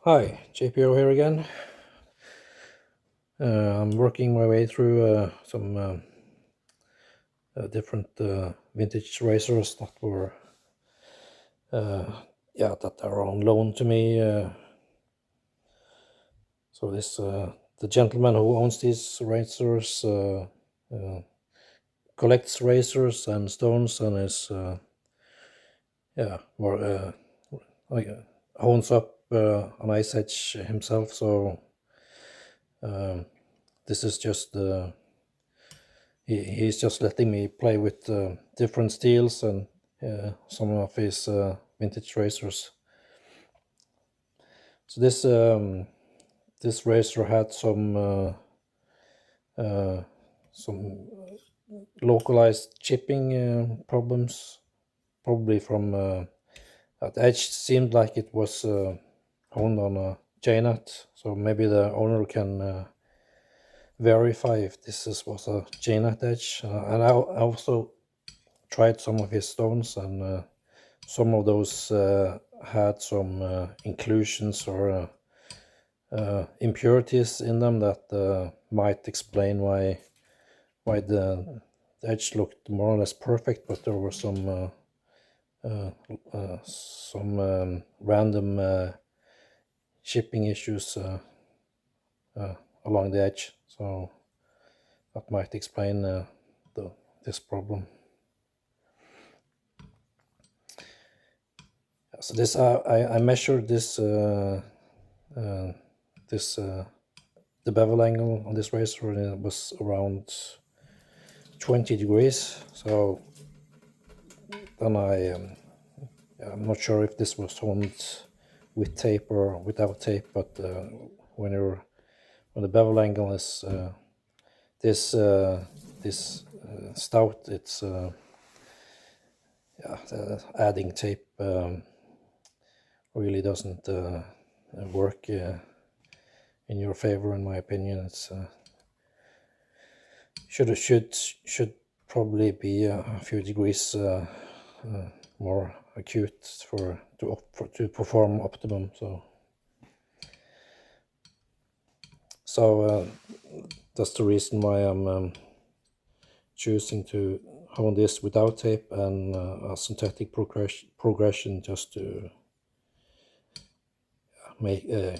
Hi, JPO here again. I'm working my way through some different vintage racers that were, that are on loan to me. So the gentleman who owns these racers collects racers and stones and is, more like owns up an Ice Edge himself. So this is just he's just letting me play with different steels and some of his vintage racers. So this racer had some localized chipping problems, probably from that edge seemed like it was honed on a J-nut. So maybe the owner can verify if was a J-nut edge. And I also tried some of his stones, and some of those had some inclusions or impurities in them that might explain why the edge looked more or less perfect, but there were some random shipping issues along the edge. So that might explain this problem. So this I measured this the bevel angle on this racer, and it was around 20 degrees. So then I'm not sure if this was honed with tape or without tape, but when the bevel angle is this stout, it's adding tape really doesn't work in your favor, in my opinion. It's should probably be a few degrees more acute to perform optimum. So that's the reason why I'm choosing to hone this without tape and a synthetic progression, just to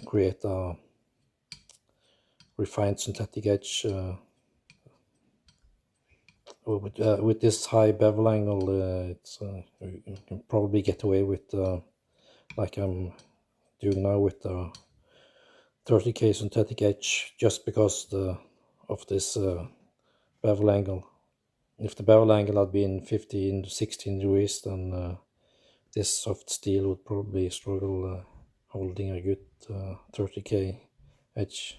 create a refined synthetic edge. With this high bevel angle, you can probably get away with like I'm doing now with the 30K synthetic edge, just because of this bevel angle. If the bevel angle had been 15 to 16 degrees, then this soft steel would probably struggle holding a good 30K edge.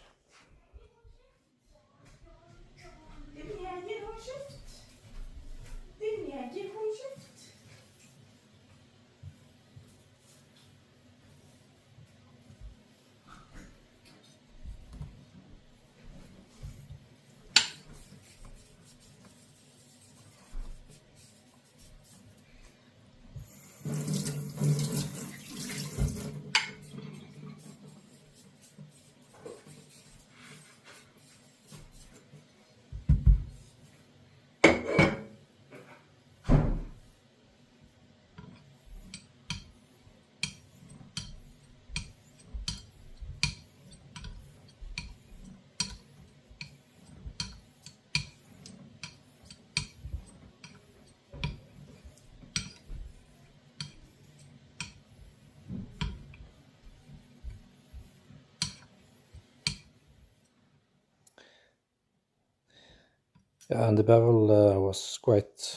Yeah, and the bevel was quite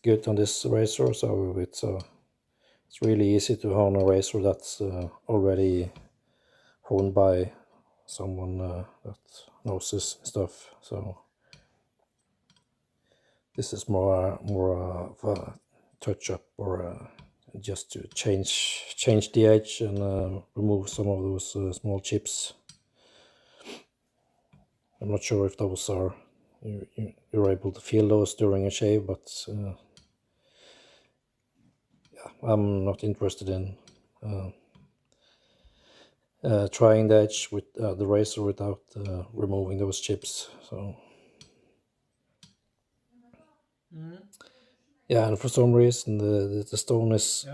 good on this racer, so it's really easy to hone a racer that's already honed by someone that knows this stuff. So this is more of a touch up, or just to change the edge and remove some of those small chips. I'm not sure if those are you're able to feel those during a shave, but yeah, I'm not interested in trying the edge with the razor without removing those chips. So yeah, and for some reason the stone is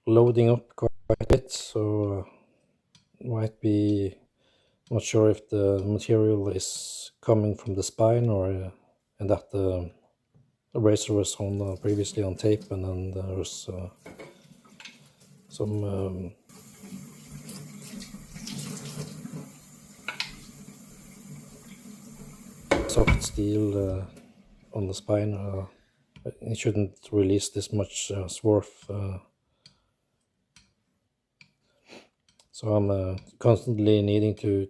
loading up quite a bit, so might be not sure if the material is coming from the spine or and that the razor was on previously on tape, and then there was some soft steel on the spine. It shouldn't release this much swarf. So I'm constantly needing to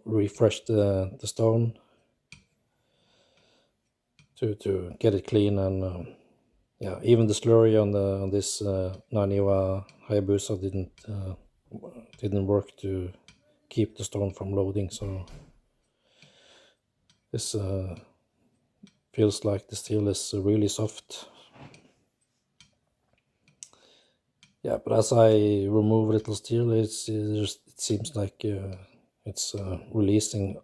refresh the stone to get it clean, and yeah, even the slurry on this Naniwa Hayabusa didn't work to keep the stone from loading. So this feels like the steel is really soft. Yeah, but as I remove a little steel, it seems like it's releasing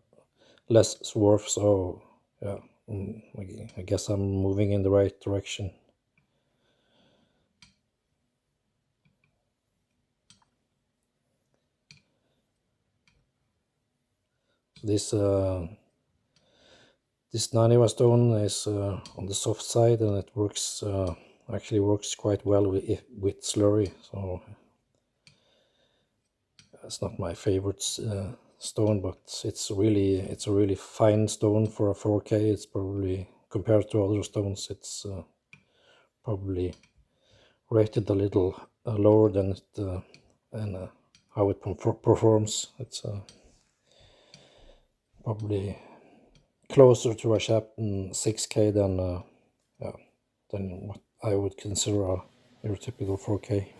less swarf. So yeah, I guess I'm moving in the right direction. This Naniwa stone is on the soft side, and it works actually works quite well with slurry. So it's not my favorite stone, but it's a really fine stone for a 4K. It's probably, compared to other stones, it's probably rated a little lower than it and how it performs. It's probably closer to a Chapman 6K yeah, than what I would consider your typical 4K.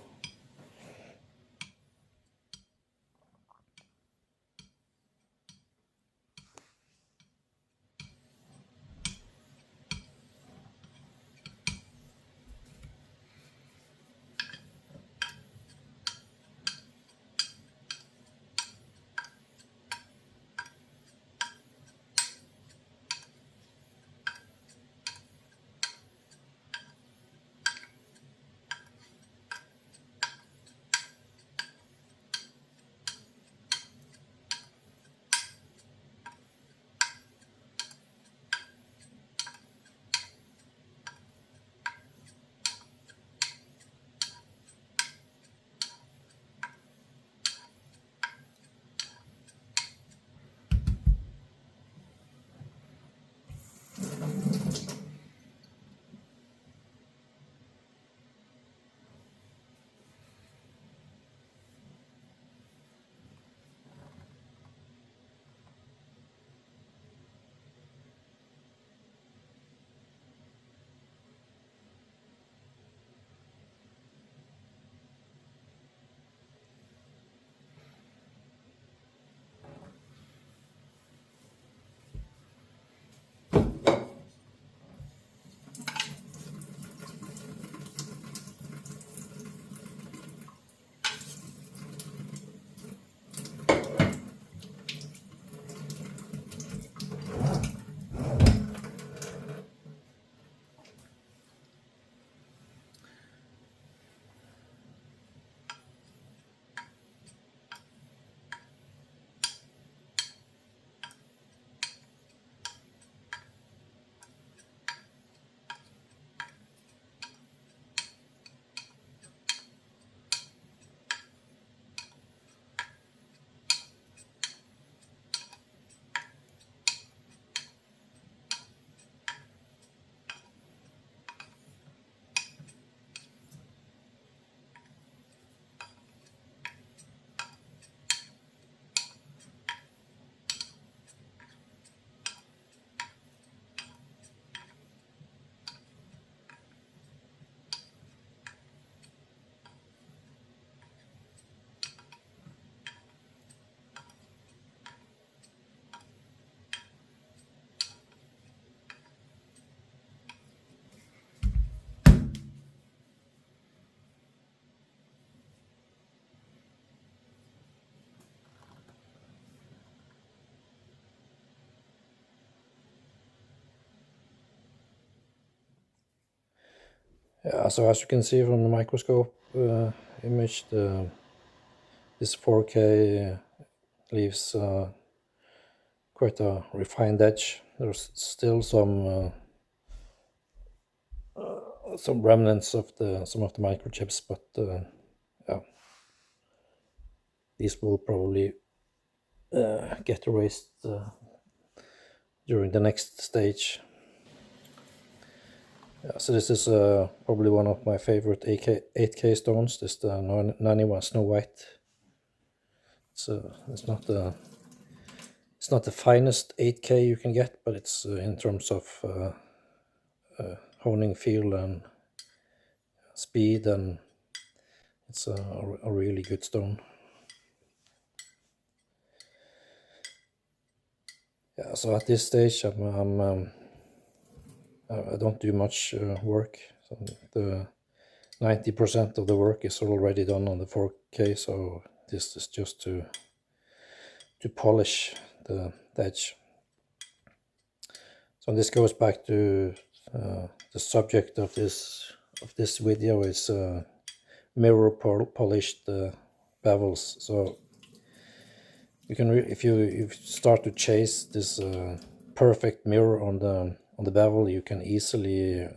Yeah, so as you can see from the microscope image, this 4K leaves quite a refined edge. There's still some remnants of some of the microchips, but yeah, these will probably get erased during the next stage. Yeah, so this is probably one of my favorite 8K stones. This the 91 Snow White. It's not the finest 8K you can get, but it's in terms of honing feel and speed, and it's a really good stone. Yeah, so at this stage I don't do much work. So the 90% of the work is already done on the 4K, so this is just to polish the edge. So this goes back to the subject of this video is mirror polished bevels. So you can if you start to chase this perfect mirror on the bevel, you can easily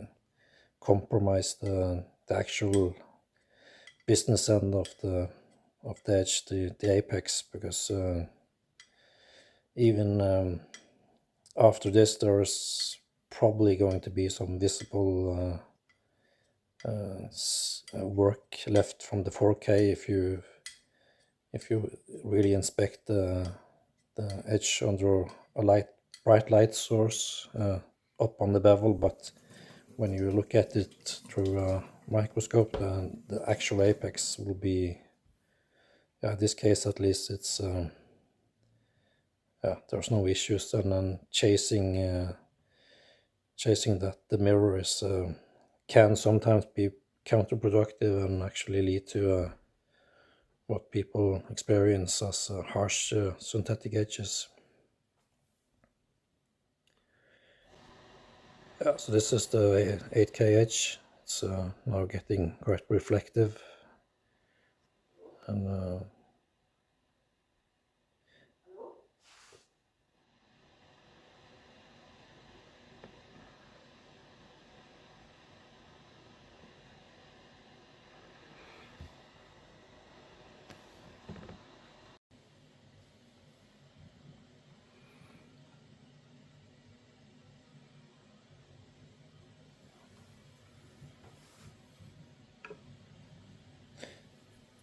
compromise the actual business end of the edge, the apex, because even after this there's probably going to be some visible work left from the 4K if you really inspect the edge under a bright light source up on the bevel, but when you look at it through a microscope, the actual apex will be, yeah, in this case at least, it's yeah, there's no issues, and then chasing that the mirror is can sometimes be counterproductive and actually lead to what people experience as harsh synthetic edges. Yeah, so this is the 8K edge. It's now getting quite reflective, and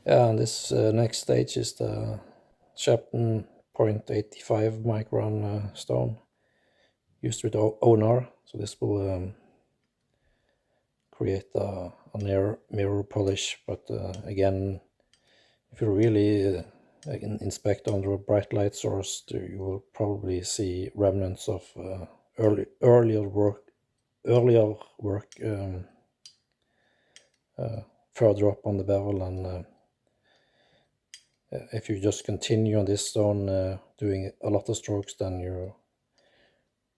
yeah, and this next stage is the Shepton 0.85 micron stone used with ONR. So this will create a mirror polish, but again, if you really inspect under a bright light source, you will probably see remnants of earlier work further up on the bevel, and if you just continue on this stone doing a lot of strokes, then your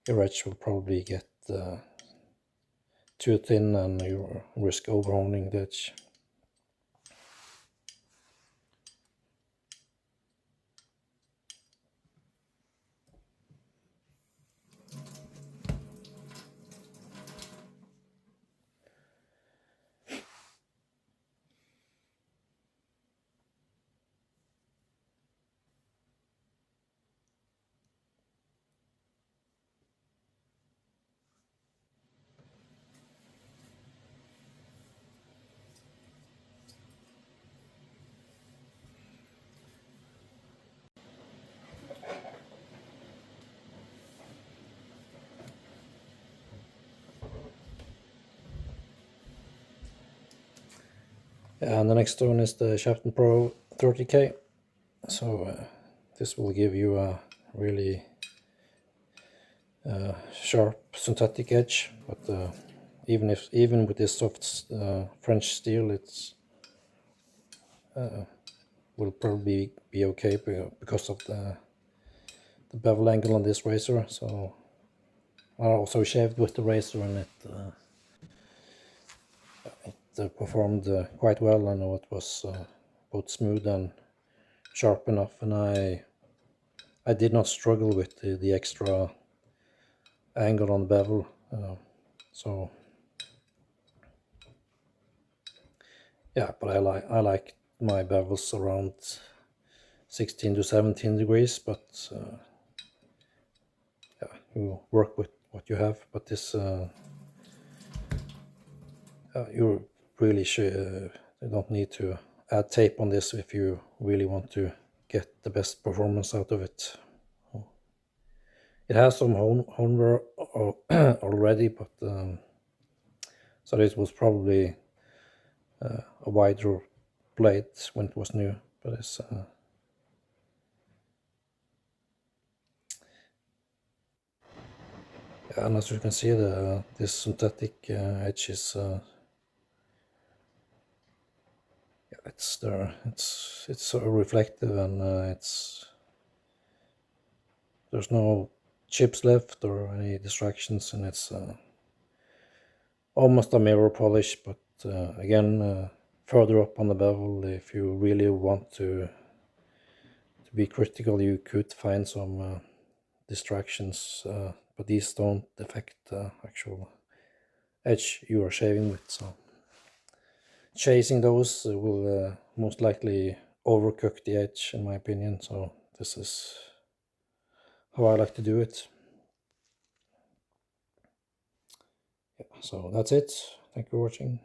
edge will probably get too thin and you risk overhoning the edge. And the next stone is the Shafton Pro 30K. So this will give you a really sharp synthetic edge, but even with this soft French steel, it's will probably be okay because of the bevel angle on this razor. So I also shaved with the razor, and performed quite well. I know it was both smooth and sharp enough, and I did not struggle with the extra angle on the bevel. So yeah, but I like my bevels around 16 to 17 degrees, but yeah, you work with what you have. But this you really should you don't need to add tape on this if you really want to get the best performance out of it. It has some homework already, but so it was probably a wider blade when it was new. But it's yeah, and as you can see, this synthetic edge is yeah, it's there. It's so reflective, and there's no chips left or any distractions, and it's almost a mirror polish. But again, further up on the bevel, if you really want to be critical, you could find some distractions, but these don't affect the actual edge you are shaving with. So chasing those will most likely overcook the edge, in my opinion. So this is how I like to do it. Yeah, so that's it. Thank you for watching.